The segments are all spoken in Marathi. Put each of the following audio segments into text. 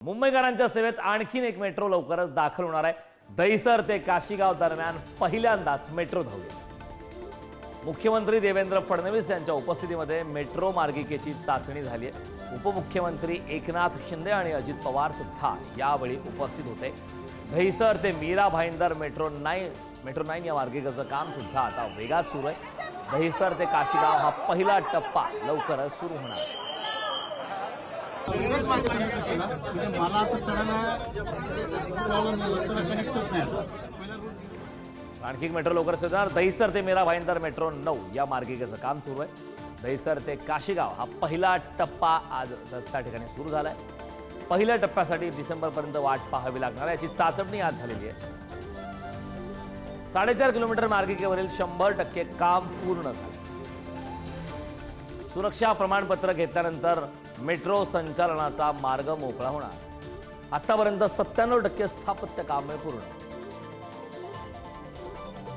मुंबईकरांच्या सेवेत आणखीन एक मेट्रो लवकरच दाखल होणार आहे। दहिसर ते काशीगाव दरम्यान पहिल्यांदाच मेट्रो धावली। मुख्यमंत्री देवेंद्र फडणवीस यांच्या उपस्थितीमध्ये मेट्रो मार्गिकेची चाचणी झाली आहे। उपमुख्यमंत्री एकनाथ शिंदे आणि अजित पवार सुद्धा यावेळी उपस्थित होते। दहिसर ते मीरा भाईंदर मेट्रो 9 या मार्गिकेचं काम सुद्धा आता वेगात सुरू आहे। दहिसर ते काशीगाव हा पहिला टप्पा लवकरच सुरू होणार आहे। आणखी एक मेट्रो लवकरच येणार। दहिसर ते मीरा भाईंदर मेट्रो 9 या मार्गिकेचं काम सुरू आहे। दहिसर ते काशीगाव हा पहिला टप्पा आज त्या ठिकाणी सुरू झालाय। पहिल्या टप्प्यासाठी डिसेंबरपर्यंत वाट पाहावी लागणार आहे। याची चाचणी आज झालेली आहे। 4.5 किलोमीटर मार्गिकेवरील 100% काम पूर्ण झालं। सुरक्षा प्रमाणपत्र घेतल्यानंतर मेट्रो संचालनाचा मार्ग मोकळा होणार। आतापर्यंत 97% स्थापत्य कामे पूर्ण।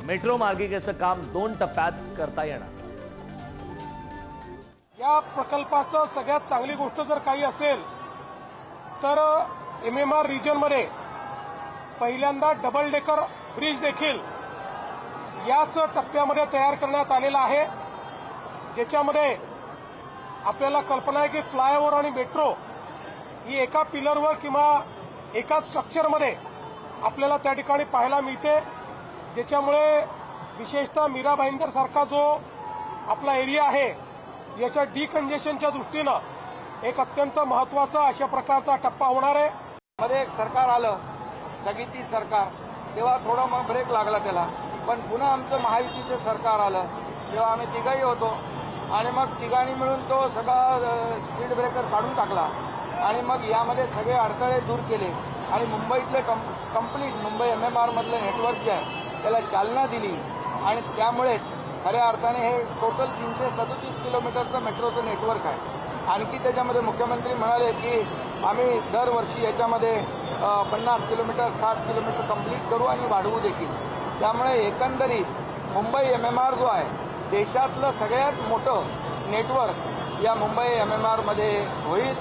मेट्रो मार्गिकेचं काम 2 टप्प्यात करता येणार। या प्रकल्पाचं सगळ्यात चांगली गोष्ट जर काही असेल तर MMR रिजनमध्ये पहिल्यांदा डबल डेकर ब्रिज देखील याच टप्प्यामध्ये तयार करण्यात आलेला आहे, ज्याच्यामध्ये आपल्याला कल्पना आहे की फ्लायओव्हर आणि मेट्रो ही एका पिलरवर किंवा एका स्ट्रक्चरमध्ये आपल्याला त्या ठिकाणी पाहायला मिळते, ज्याच्यामुळे विशेषतः मीरा भाईंदर सारखा जो आपला एरिया आहे याच्या डिकंजेशनच्या दृष्टीनं एक अत्यंत महत्वाचा अशा प्रकारचा टप्पा होणार आहे। मध्ये एक सरकार आलं, स्थगिती सरकार, तेव्हा थोडा मग ब्रेक लागला त्याला, पण पुन्हा आमचं महायुतीचं सरकार आलं तेव्हा आम्ही तिघही होतो आणि मग तिघांनी मिळून तो सगळा स्पीड ब्रेकर काढून टाकला आणि मग यामध्ये सगळे अडथळे दूर केले आणि मुंबईतले कंप्लीट मुंबई MMR मधलं नेटवर्क जे आहे त्याला चालना दिली आणि त्यामुळे खऱ्या अर्थाने हे टोटल 337 किलोमीटरचं मेट्रोचं नेटवर्क आहे। आणखी त्याच्यामध्ये मुख्यमंत्री म्हणाले की आम्ही दरवर्षी याच्यामध्ये 50 किलोमीटर 60 किलोमीटर कंप्लीट करू आणि वाढवू देखील। त्यामुळे एकंदरीत मुंबई MMR जो आहे देशातलं सगळ्यात मोठं नेटवर्क या मुंबई MMR मध्ये होईल।